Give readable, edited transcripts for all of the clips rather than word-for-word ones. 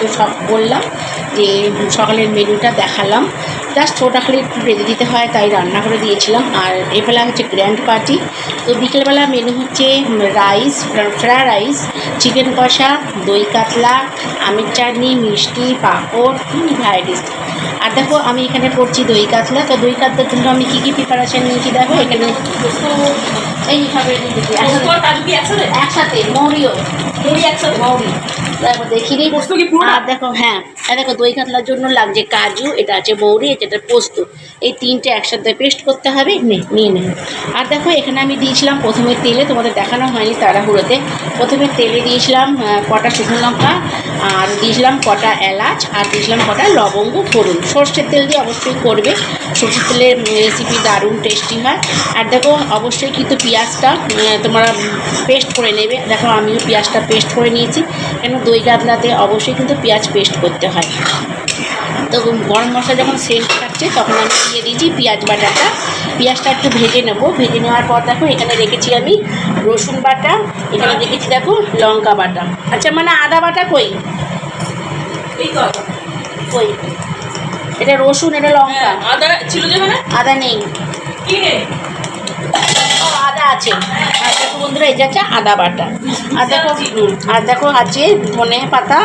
তো সব বললাম যে সকালের মেনুটা দেখালাম। জাস্ট ওটা খালি একটু বেঁধে দিতে হয়, তাই রান্না করে দিয়েছিলাম। আর এবেলা হচ্ছে গ্র্যান্ড পার্টি। তো বিকেলবেলা মেনু হচ্ছে রাইস, ফ্রায়েড রাইস, চিকেন কষা, দই কাতলা, আমের চাটনি, মিষ্টি, পাঁপড়, ভ্যারাইটিস। আর দেখো আমি এখানে করছি দই কাতলা। তো দই কাতলার জন্য আমি কী কী প্রিপারেশান নিয়েছি দেখো। এখানে এইভাবে একসাথে মৌরিও মৌরি দেখো দেখিয়ে দিই। আর দেখো হ্যাঁ, দেখো দই কাতলার জন্য লাগছে কাজু, এটা আছে মৌরি, এটা পোস্ত, এই তিনটে একসাথে পেস্ট করতে হবে। নিয়ে নেব। আর দেখো এখানে আমি দিয়েছিলাম প্রথমে তেলে, তোমাদের দেখানো হয়নি তাড়াহুড়োতে, প্রথমে তেলে দিয়েছিলাম কটা শুকনো লঙ্কা, আর দিয়েছিলাম কটা এলাচ, আর দিয়েছিলাম কটা লবঙ্গ ফোড়ন। সর্ষের তেল দিয়ে অবশ্যই করবে, সর্ষের তেলের রেসিপি দারুণ টেস্টি হয়। আর দেখো অবশ্যই কিন্তু পেঁয়াজটা তোমরা পেস্ট করে নেবে। দেখো আমিও পেঁয়াজটা পেস্ট করে নিয়েছি, কেন দই কাতলাতে অবশ্যই কিন্তু পেঁয়াজ পেস্ট করতে হয়। তো গরম মশলা যখন সেন্ট থাকছে তখন আমি দিয়ে দিয়েছি পেঁয়াজ বাটাটা। পেঁয়াজটা একটু ভেজে নেব। ভেজে নেওয়ার পর দেখো এখানে রেখেছি আমি রসুন বাটা, এখানে রেখেছি দেখো লঙ্কা বাটা। আচ্ছা মানে আদা বাটা কই কই, এটা রসুন, এটা লঙ্কা, আদা ছিল যেখানে, আদা নেই, কি নেই? আদা আছে। আর দেখো বন্ধুরা এই যে আছে আদা বাটা। আর দেখো আছে ধনে পাতা।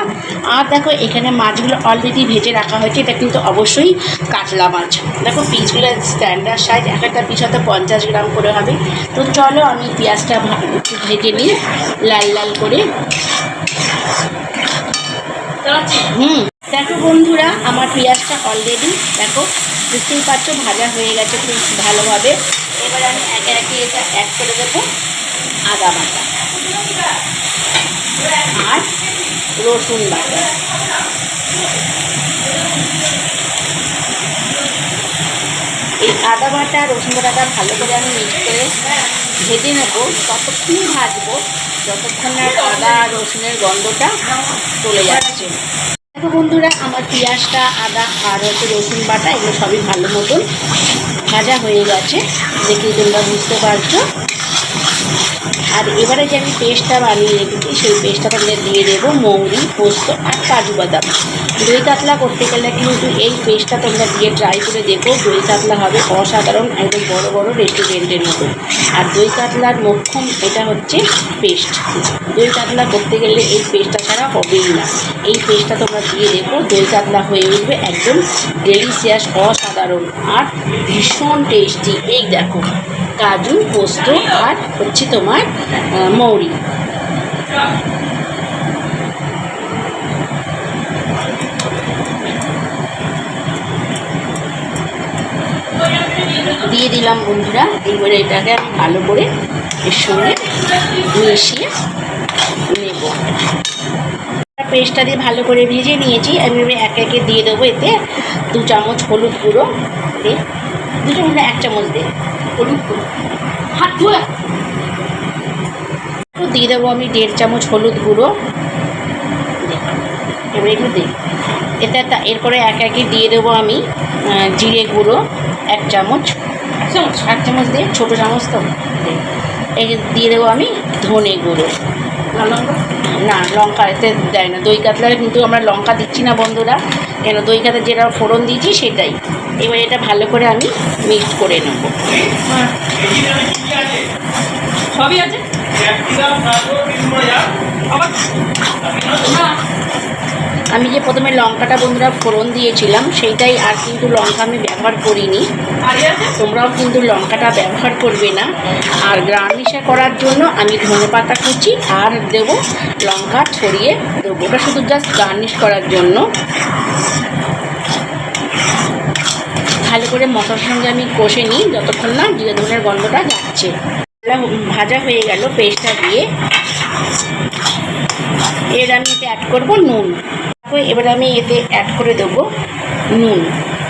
আর দেখো এখানে মাছগুলো অলরেডি ভেজে রাখা হয়েছে। এটা কিন্তু অবশ্যই কাতলা মাছ। দেখো পিসগুলো স্ট্যান্ডার্ড সাইজ, এক একটা পিস হয়তো 50 গ্রাম করে হবে। তো চলো আমি পেঁয়াজটা একটু ভেজে নিই লাল লাল করে। দেখো বন্ধুরা আমার পেঁয়াজটা অলরেডি দেখো বুঝতেই পারছো ভাজা হয়ে গেছে খুব ভালোভাবে। এবার আমি একে একে এটা অ্যাড করে দেবো আদা বাটা আর রসুন বাটা। এই আদা বাটা রসুন বাটাটা ভালো করে আমি মিক্স করে ভেজে নেবো। ততক্ষণই ভাজবো যতক্ষণ না আদা রসুনের গন্ধটা চলে যাচ্ছে। দেখো বন্ধুরা আমার পেঁয়াজটা, আদা আর হচ্ছে রসুন বাটা এগুলো সবই ভালো মতন ভাজা হয়ে গেছে, দেখে তোমরা বুঝতে পারছো। আর এবারে যে আমি পেস্টটা বানিয়ে রেখেছি সেই পেস্টটা তোমরা দিয়ে দেবো মৌরি, পোস্ত আর কাজু বাদাম। দই কাতলা করতে গেলে কিন্তু এই পেস্টটা তোমরা দিয়ে ট্রাই করে দেখো, দই কাতলা হবে অসাধারণ, একদম বড় বড় রেস্টুরেন্টের মতো। আর দই কাতলার মোক্ষম এটা হচ্ছে পেস্ট। দই কাতলা করতে গেলে এই পেস্টটা ছাড়া হবেই না। এই পেস্টটা তোমরা দিয়ে দেখো, দই কাতলা হয়ে উঠবে একদম ডেলিশিয়াস, অসাধারণ আর ভীষণ টেস্টি। এই দেখো কাজু, পোস্ত আর হচ্ছে তোমার মৌরি। দিয়ে দিলাম বন্ধুরা। এইবারে এটাকে আমি ভালো করে এর সঙ্গে মিশিয়ে নেব। পেস্টটা দিয়ে ভালো করে ভেজে নিয়েছি। আমি একে একে দিয়ে দেবো এতে 2 চামচ হলুদ গুঁড়ো, 2 চামচ না 1 চামচ হলুদ গুঁড়ো, হাত ধোয়া দিয়ে দেবো আমি 1.5 চামচ হলুদ গুঁড়ো। এবার একটু দিই এতে। এরপরে একে একে দিয়ে দেবো আমি জিরে গুঁড়ো 1 চামচ, 1 চামচ দিয়ে ছোটো চামচ তো এই দিয়ে দেবো আমি ধনে গুঁড়ো। না লঙ্কা এতে দেয় না, দই কাতলায় কিন্তু আমরা লঙ্কা দিচ্ছি না বন্ধুরা, কেন দই কাতলা যেটা ফোড়ন দিয়েছি সেটাই। এবার এটা ভালো করে আমি মিক্স করে নেব। সবই আছে। আমি যে প্রথমে লঙ্কাটা বন্ধুরা ফোড়ন দিয়েছিলাম সেইটাই, আর কিন্তু লঙ্কা আমি ব্যবহার করিনি। তোমরাও কিন্তু লঙ্কাটা ব্যবহার করবে না। আর গার্নিশা করার জন্য আমি ধনেপাতা কুচি আর দেবো লঙ্কা ছড়িয়ে দেবো, ওটা শুধু জাস্ট গার্নিশ করার জন্য। ভালো করে মশলার সঙ্গে আমি কষে নিই যতক্ষণ না জিরে ধনের গন্ধটা যাচ্ছে। ভাজা হয়ে গেল পেস্টটা দিয়ে। এর আমি এতে অ্যাড করবো নুন। এবার আমি এতে অ্যাড করে দেবো নুন।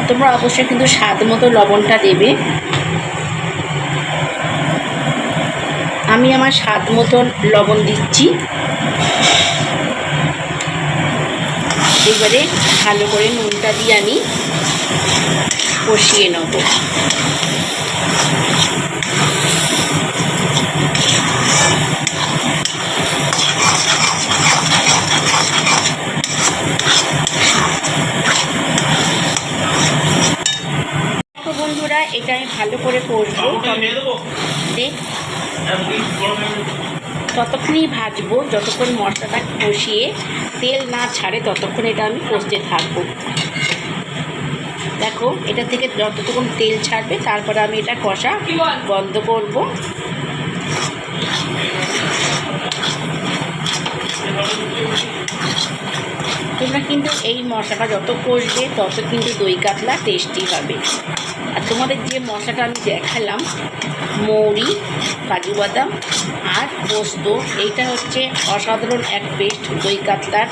তোমরা অবশ্যই কিন্তু স্বাদ মতো লবণটা দেবে। আমি আমার স্বাদ মতো লবণ দিচ্ছি। এবারে ভালো করে নুনটা দিয়ে আমি কষিয়ে নেব। এটা আমি ভালো করে কষবো, ততক্ষণই ভাজবো যতক্ষণ মশলাটা কষিয়ে তেল না ছাড়ে, ততক্ষণ এটা আমি কষতে থাকবো। দেখো এটা থেকে যতক্ষণ তেল ছাড়বে তারপরে আমি এটা কষা বন্ধ করব। তোমরা কিন্তু এই মশলাটা যত কষবে তত কিন্তু দই কাতলা টেস্টি হবে। আর তোমাদের যে মশলাটা আমি দেখালাম, মৌরি, কাজু বাদাম আর পোস্ত, এইটা হচ্ছে অসাধারণ এক পেস্ট, দই কাতলার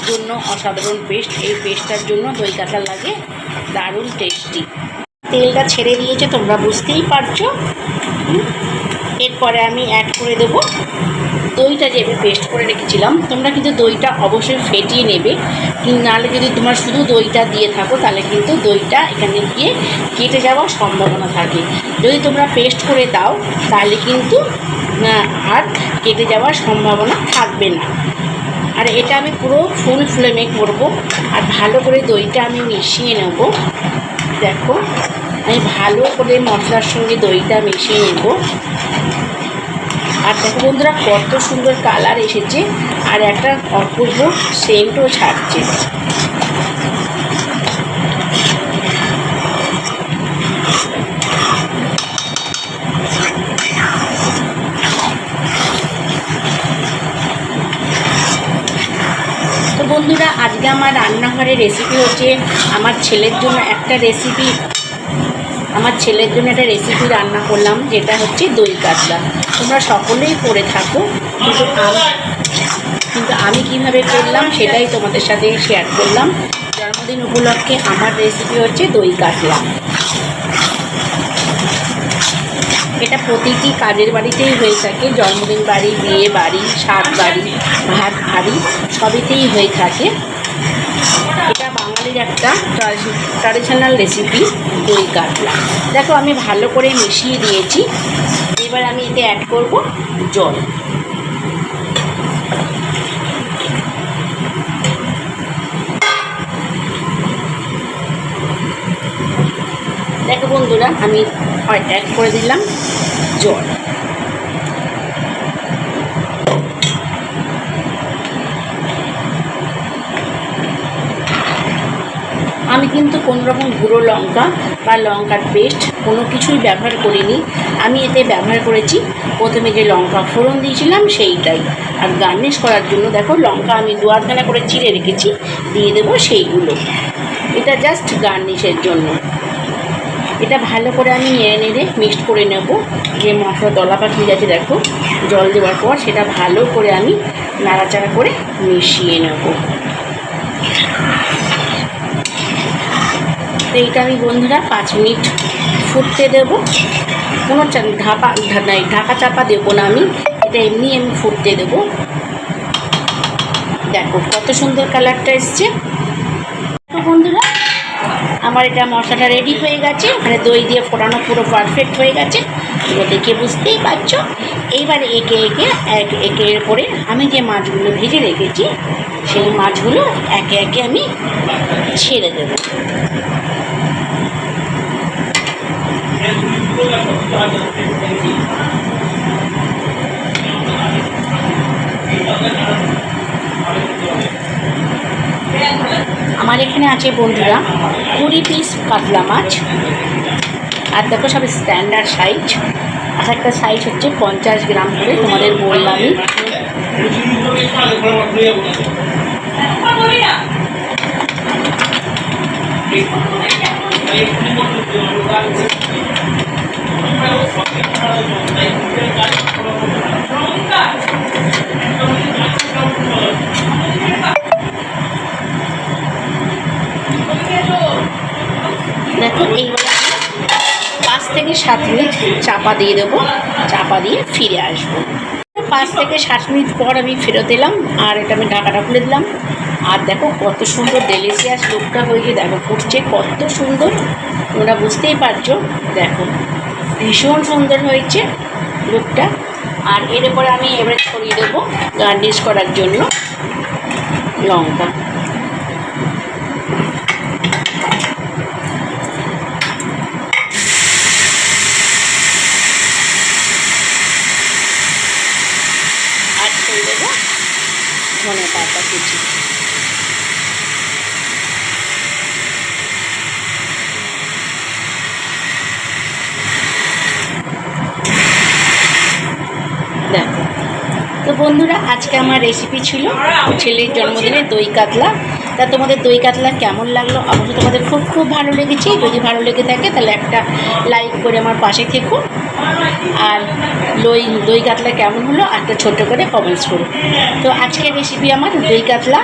জন্য অসাধারণ পেস্ট। এই পেস্টটার জন্য দই কাতলা লাগে দারুণ টেস্টি। তেলটা ছেড়ে দিয়েছে তোমরা বুঝতেই পারছো। এরপরে আমি অ্যাড করে দেব দইটা যে আমি পেস্ট করে রেখেছিলাম। তোমরা কিন্তু দইটা অবশ্যই ফেটিয়ে নেবে, নাহলে যদি তোমার শুধু দইটা দিয়ে থাকো তাহলে কিন্তু দইটা এখানে গিয়ে কেটে যাওয়ার সম্ভাবনা থাকে। যদি তোমরা পেস্ট করে দাও তাহলে কিন্তু আর কেটে যাওয়ার সম্ভাবনা থাকবে না। আর এটা আমি পুরো ফুল ফ্লেমে করব, আর ভালো করে দইটা আমি মিশিয়ে নেব। দেখো আমি ভালো করে মশলার সঙ্গে দইটা মিশিয়ে নেব। আর দেখো বন্ধুরা কত সুন্দর কালার এসেছে, আর একটা অপূর্ব সেন্টও ছাড়ছে। তো বন্ধুরা আজকে আমার রান্নাঘরের রেসিপি হচ্ছে আমার ছেলের জন্য একটা রেসিপি রান্না করলাম, যেটা হচ্ছে দই কাতলা। তোমরা সকলেই করে থাকো, কিন্তু আমি কিভাবে করলাম সেটাই তোমাদের সাথে শেয়ার করলাম। জন্মদিন উপলক্ষে আমার রেসিপি হচ্ছে দই কাতলা। এটা প্রতিটি কাজের বাড়িতেই হয়ে থাকে, জন্মদিন বাড়ি, বিয়ে বাড়ি, সাত বাড়ি, ভাত বাড়ি সবেতেই হয়ে থাকে। এটা বাঙালির একটা ট্র্যাডিশনাল রেসিপি দই কাতলা। দেখো আমি ভালো করে মিশিয়ে দিয়েছি। এবার আমি এতে অ্যাড করব জল। দেখো বন্ধুরা আমি অ্যাড করে দিলাম জল। আমি কিন্তু কোনো রকম গুঁড়ো লঙ্কা বা লঙ্কার পেস্ট কোনো কিছুই ব্যবহার করিনি। আমি এতে ব্যবহার করেছি প্রথমে যে লঙ্কা ফোড়ন দিয়েছিলাম সেইটাই। আর গার্নিশ করার জন্য দেখো লঙ্কা আমি দুয়ারখানা করে চিড়ে রেখেছি, দিয়ে দেবো সেইগুলো। এটা জাস্ট গার্নিশের জন্য। এটা ভালো করে আমি নেড়ে নেড়ে মিক্সড করে নেব। যে মশলা দলা পাঠিয়ে যাচ্ছে দেখো জল দেওয়ার পর, সেটা ভালো করে আমি নাড়াচাড়া করে মিশিয়ে নেব। তো এইটা আমি বন্ধুরা 5 মিনিট ফুটতে দেবো। কোনো ঢাকা চাপা দেবো না, আমি এটা এমনি আমি ফুটতে দেবো। দেখো কত সুন্দর কালারটা এসছে। তো বন্ধুরা আমার এটা মশলাটা রেডি হয়ে গেছে, মানে দই দিয়ে ফোটানো পুরো পারফেক্ট হয়ে গেছে। এবার দেখে বুঝতেই পারছো। এইবার একের পরে আমি যে মাছগুলো ভেজে রেখেছি সেই মাছগুলো একে একে আমি ছেড়ে দেবো। আমার এখানে আছে বন্ধুরা 20 পিস কাতলা মাছ। আর দেখো সব স্ট্যান্ডার্ড সাইজ। আর একটা সাইজ হচ্ছে 50 গ্রাম করে, তোমাদের বললামই। দেখো এইবার 5 থেকে 7 মিনিট চাপা দিয়ে দেবো, চাপা দিয়ে ফিরে আসবো। 5 থেকে 7 মিনিট পর আমি ফেরত এলাম, আর এটা আমি ঢাকাটা খুলে দিলাম। আর দেখো কত সুন্দর ডেলিশিয়াস লুকটা হয়েছে। দেখো ফুটছে কত সুন্দর, তোমরা বুঝতেই পারছো। দেখো ভীষণ সুন্দর হয়েছে লুকটা। আর এর উপরে আমি এবারে ছড়িয়ে দেবো গার্নিশ করার জন্য লঙ্কা। তারপরে দেবো ধনে পাতা কুচি। দেখো, তো বন্ধুরা আজকে আমার রেসিপি ছিল ছেলের জন্মদিনে দই কাতলা। তা তোমাদের দই কাতলা কেমন লাগলো? অবশ্যই তোমাদের খুব খুব ভালো লেগেছে। যদি ভালো লেগে থাকে তাহলে একটা লাইক করে আমার পাশে থেকো, আর দই কাতলা কেমন হলো একটা ছোট্ট করে কমেন্টস করো। তো আজকের রেসিপি আমার দই কাতলা,